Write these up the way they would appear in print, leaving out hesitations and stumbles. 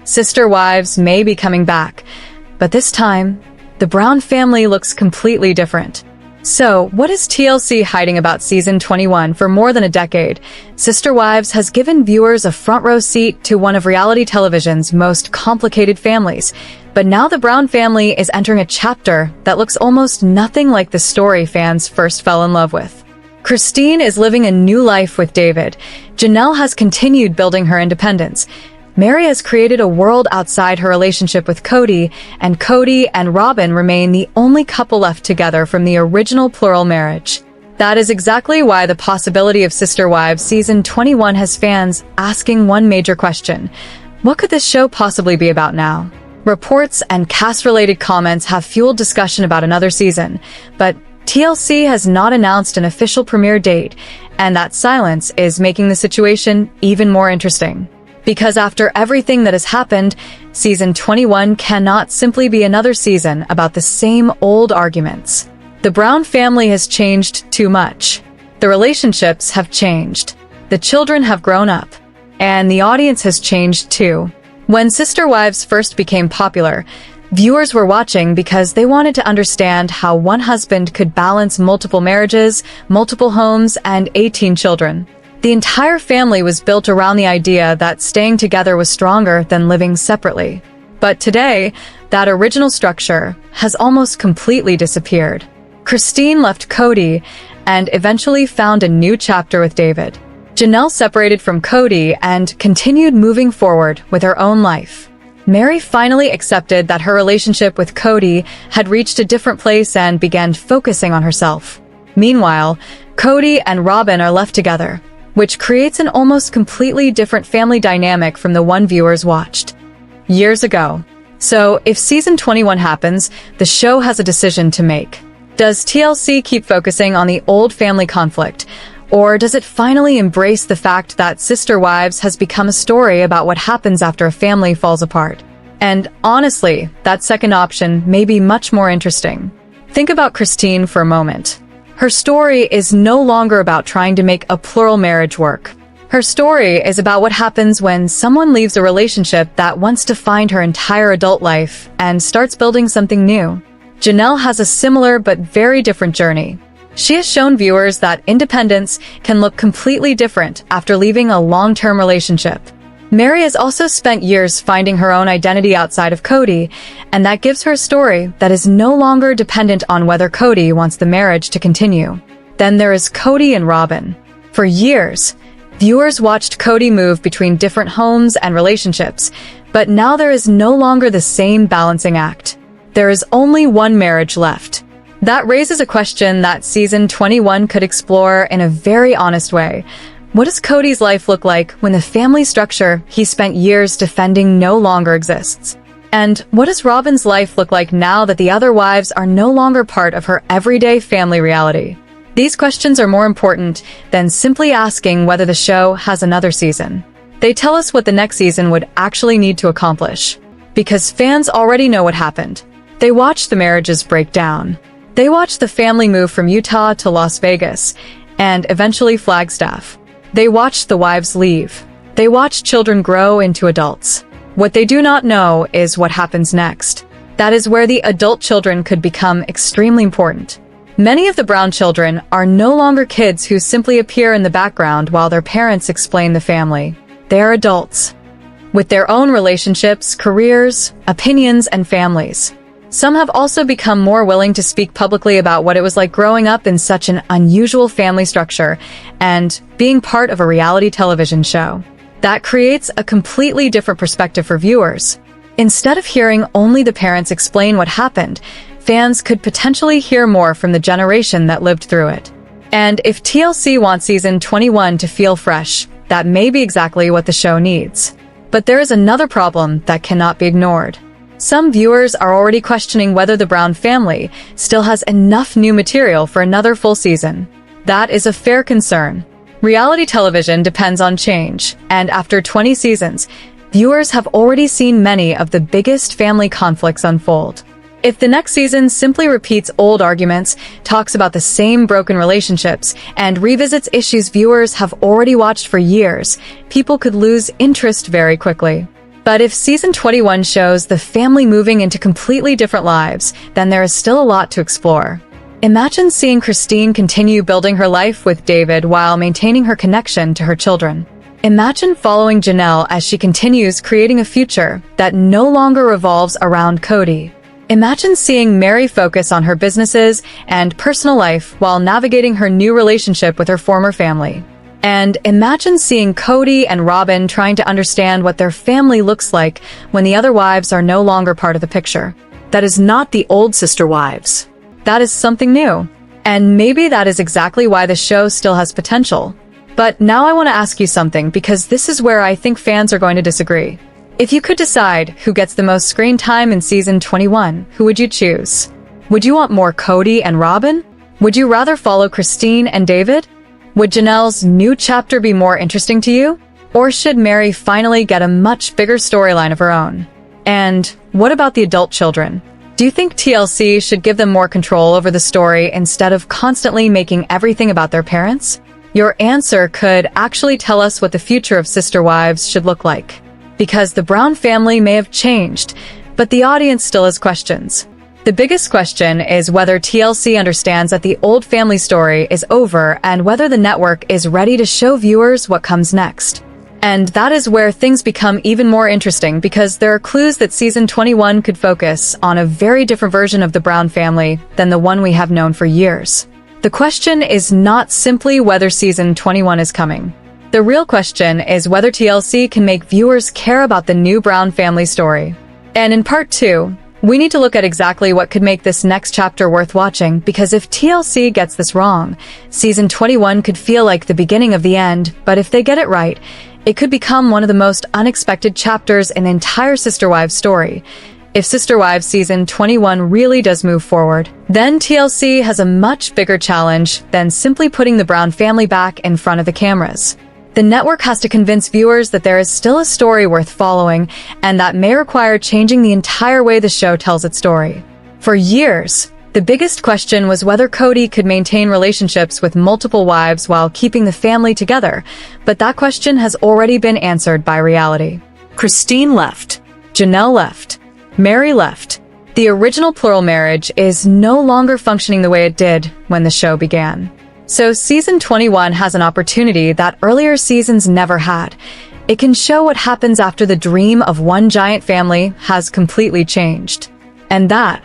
Sister wives may be coming back, but this time, the Brown family looks completely different. So, what is TLC hiding about season 21? For more than a decade, Sister Wives has given viewers a front row seat to one of reality television's most complicated families. But now the Brown family is entering a chapter that looks almost nothing like the story fans first fell in love with. Christine is living a new life with David. Janelle has continued building her independence. Meri has created a world outside her relationship with Kody, and Kody and Robyn remain the only couple left together from the original plural marriage. That is exactly why the possibility of Sister Wives season 21 has fans asking one major question. What could this show possibly be about now? Reports and cast-related comments have fueled discussion about another season, but TLC has not announced an official premiere date, and that silence is making the situation even more interesting. Because after everything that has happened, season 21 cannot simply be another season about the same old arguments. The Brown family has changed too much. The relationships have changed. The children have grown up. And the audience has changed too. When Sister Wives first became popular, viewers were watching because they wanted to understand how one husband could balance multiple marriages, multiple homes, and 18 children. The entire family was built around the idea that staying together was stronger than living separately. But today, that original structure has almost completely disappeared. Christine left Kody and eventually found a new chapter with David. Janelle separated from Kody and continued moving forward with her own life. Meri finally accepted that her relationship with Kody had reached a different place and began focusing on herself. Meanwhile, Kody and Robyn are left together, which creates an almost completely different family dynamic from the one viewers watched years ago. So, if season 21 happens, the show has a decision to make. Does TLC keep focusing on the old family conflict, or does it finally embrace the fact that Sister Wives has become a story about what happens after a family falls apart? And honestly, that second option may be much more interesting. Think about Christine for a moment. Her story is no longer about trying to make a plural marriage work. Her story is about what happens when someone leaves a relationship that once defined her entire adult life and starts building something new. Janelle has a similar but very different journey. She has shown viewers that independence can look completely different after leaving a long-term relationship. Meri has also spent years finding her own identity outside of Kody, and that gives her a story that is no longer dependent on whether Kody wants the marriage to continue. Then there is Kody and Robyn. For years, viewers watched Kody move between different homes and relationships, but now there is no longer the same balancing act. There is only one marriage left. That raises a question that season 21 could explore in a very honest way. What does Kody's life look like when the family structure he spent years defending no longer exists? And what does Robyn's life look like now that the other wives are no longer part of her everyday family reality? These questions are more important than simply asking whether the show has another season. They tell us what the next season would actually need to accomplish. Because fans already know what happened. They watched the marriages break down. They watched the family move from Utah to Las Vegas, and eventually Flagstaff. They watched the wives leave. They watched children grow into adults. What they do not know is what happens next. That is where the adult children could become extremely important. Many of the Brown children are no longer kids who simply appear in the background while their parents explain the family. They are adults, with their own relationships, careers, opinions, and families. Some have also become more willing to speak publicly about what it was like growing up in such an unusual family structure and being part of a reality television show. That creates a completely different perspective for viewers. Instead of hearing only the parents explain what happened, fans could potentially hear more from the generation that lived through it. And if TLC wants season 21 to feel fresh, that may be exactly what the show needs. But there is another problem that cannot be ignored. Some viewers are already questioning whether the Brown family still has enough new material for another full season. That is a fair concern. Reality television depends on change, and after 20 seasons, viewers have already seen many of the biggest family conflicts unfold. If the next season simply repeats old arguments, talks about the same broken relationships, and revisits issues viewers have already watched for years, people could lose interest very quickly. But if season 21 shows the family moving into completely different lives, then there is still a lot to explore. Imagine seeing Christine continue building her life with David while maintaining her connection to her children. Imagine following Janelle as she continues creating a future that no longer revolves around Kody. Imagine seeing Meri focus on her businesses and personal life while navigating her new relationship with her former family. And imagine seeing Kody and Robyn trying to understand what their family looks like when the other wives are no longer part of the picture. That is not the old sister wives. That is something new. And maybe that is exactly why the show still has potential. But now I want to ask you something, because this is where I think fans are going to disagree. If you could decide who gets the most screen time in season 21, who would you choose? Would you want more Kody and Robyn? Would you rather follow Christine and David? Would Janelle's new chapter be more interesting to you? Or should Meri finally get a much bigger storyline of her own? And what about the adult children? Do you think TLC should give them more control over the story instead of constantly making everything about their parents? Your answer could actually tell us what the future of Sister Wives should look like. Because the Brown family may have changed, but the audience still has questions. The biggest question is whether TLC understands that the old family story is over and whether the network is ready to show viewers what comes next. And that is where things become even more interesting, because there are clues that season 21 could focus on a very different version of the Brown family than the one we have known for years. The question is not simply whether season 21 is coming. The real question is whether TLC can make viewers care about the new Brown family story. And in part 2, we need to look at exactly what could make this next chapter worth watching, because if TLC gets this wrong, season 21 could feel like the beginning of the end, but if they get it right, it could become one of the most unexpected chapters in the entire Sister Wives story. If Sister Wives season 21 really does move forward, then TLC has a much bigger challenge than simply putting the Brown family back in front of the cameras. The network has to convince viewers that there is still a story worth following, and that may require changing the entire way the show tells its story. For years, the biggest question was whether Kody could maintain relationships with multiple wives while keeping the family together, but that question has already been answered by reality. Christine left. Janelle left. Meri left. The original plural marriage is no longer functioning the way it did when the show began. So season 21 has an opportunity that earlier seasons never had. It can show what happens after the dream of one giant family has completely changed. And that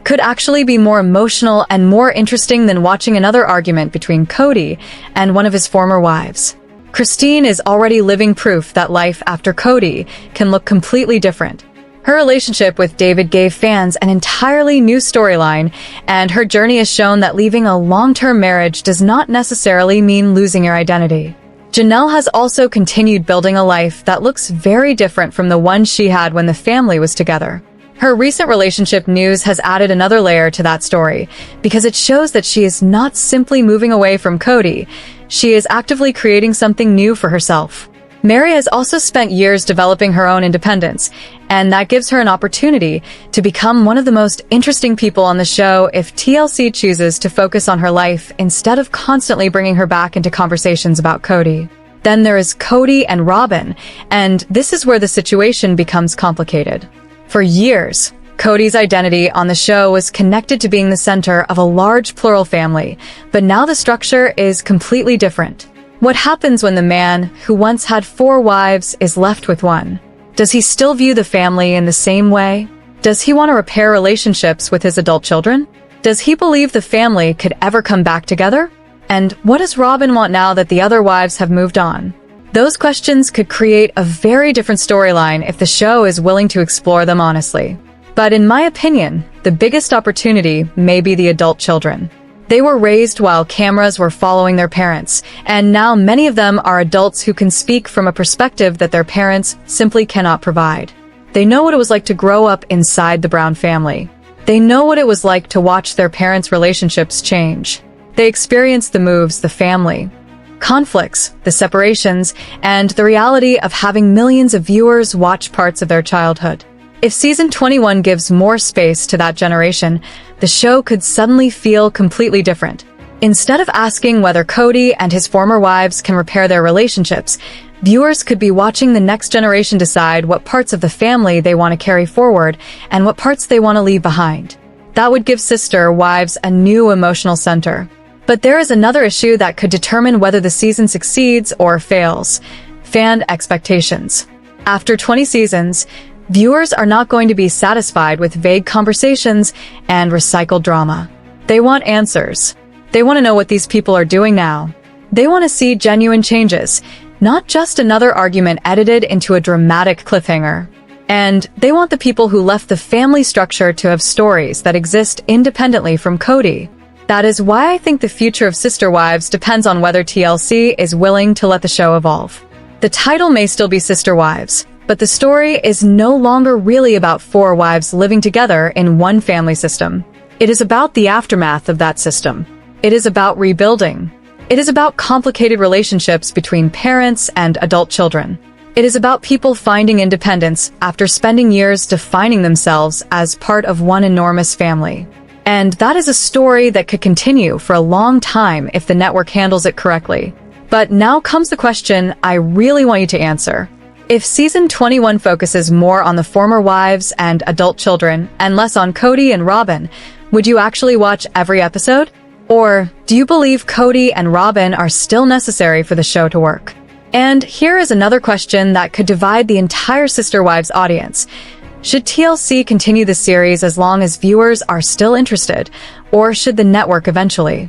could actually be more emotional and more interesting than watching another argument between Kody and one of his former wives. Christine is already living proof that life after Kody can look completely different. Her relationship with David gave fans an entirely new storyline, and her journey has shown that leaving a long-term marriage does not necessarily mean losing your identity. Janelle has also continued building a life that looks very different from the one she had when the family was together. Her recent relationship news has added another layer to that story, because it shows that she is not simply moving away from Kody, she is actively creating something new for herself. Meri has also spent years developing her own independence, and that gives her an opportunity to become one of the most interesting people on the show if TLC chooses to focus on her life instead of constantly bringing her back into conversations about Kody. Then there is Kody and Robyn, and this is where the situation becomes complicated. For years, Kody's identity on the show was connected to being the center of a large plural family, but now the structure is completely different. What happens when the man who once had 4 wives is left with one? Does he still view the family in the same way? Does he want to repair relationships with his adult children? Does he believe the family could ever come back together? And what does Robyn want now that the other wives have moved on? Those questions could create a very different storyline if the show is willing to explore them honestly. But in my opinion, the biggest opportunity may be the adult children. They were raised while cameras were following their parents, and now many of them are adults who can speak from a perspective that their parents simply cannot provide. They know what it was like to grow up inside the Brown family. They know what it was like to watch their parents' relationships change. They experienced the moves, the family, conflicts, the separations, and the reality of having millions of viewers watch parts of their childhood. If season 21 gives more space to that generation, the show could suddenly feel completely different. Instead of asking whether Kody and his former wives can repair their relationships, Viewers could be watching the next generation decide what parts of the family they want to carry forward and what parts they want to leave behind. That would give sister wives a new emotional center. But there is another issue that could determine whether the season succeeds or fails: fan expectations. After 20 seasons, viewers are not going to be satisfied with vague conversations and recycled drama. They want answers. They want to know what these people are doing now. They want to see genuine changes, not just another argument edited into a dramatic cliffhanger. And they want the people who left the family structure to have stories that exist independently from Kody. That is why I think the future of Sister Wives depends on whether TLC is willing to let the show evolve. The title may still be Sister Wives, but the story is no longer really about four wives living together in one family system. It is about the aftermath of that system. It is about rebuilding. It is about complicated relationships between parents and adult children. It is about people finding independence after spending years defining themselves as part of one enormous family. And that is a story that could continue for a long time if the network handles it correctly. But now comes the question I really want you to answer. If season 21 focuses more on the former wives and adult children and less on Kody and Robyn, would you actually watch every episode? Or do you believe Kody and Robyn are still necessary for the show to work? And here is another question that could divide the entire Sister Wives audience. Should TLC continue the series as long as viewers are still interested, or should the network eventually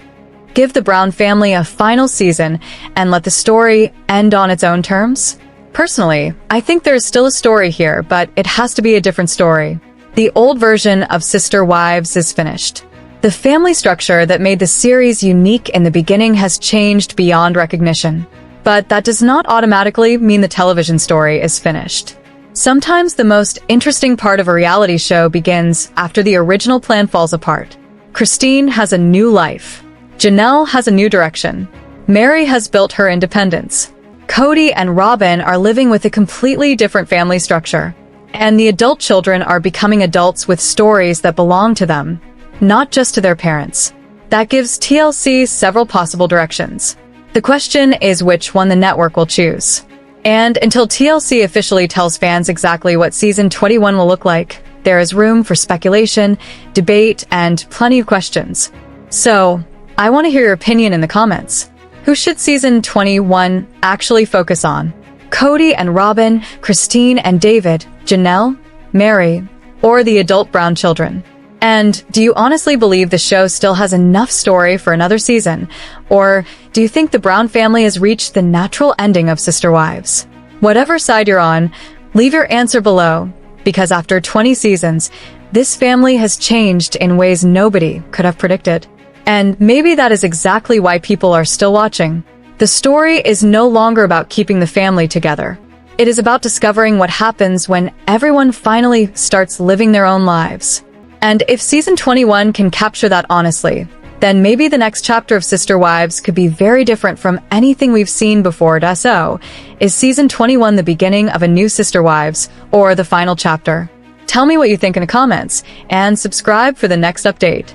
give the Brown family a final season and let the story end on its own terms? Personally, I think there's still a story here, but it has to be a different story. The old version of Sister Wives is finished. The family structure that made the series unique in the beginning has changed beyond recognition. But that does not automatically mean the television story is finished. Sometimes the most interesting part of a reality show begins after the original plan falls apart. Christine has a new life. Janelle has a new direction. Meri has built her independence. Kody and Robyn are living with a completely different family structure. And the adult children are becoming adults with stories that belong to them, not just to their parents. That gives TLC several possible directions. The question is which one the network will choose. And until TLC officially tells fans exactly what season 21 will look like, there is room for speculation, debate, and plenty of questions. So, I want to hear your opinion in the comments. Who should season 21 actually focus on? Kody and Robyn, Christine and David, Janelle, Meri, or the adult Brown children? And do you honestly believe the show still has enough story for another season? Or do you think the Brown family has reached the natural ending of Sister Wives? Whatever side you're on, leave your answer below, because after 20 seasons, this family has changed in ways nobody could have predicted. And maybe that is exactly why people are still watching. The story is no longer about keeping the family together. It is about discovering what happens when everyone finally starts living their own lives. And if season 21 can capture that honestly, then maybe the next chapter of Sister Wives could be very different from anything we've seen before. So, is season 21 the beginning of a new Sister Wives, or the final chapter? Tell me what you think in the comments, and subscribe for the next update.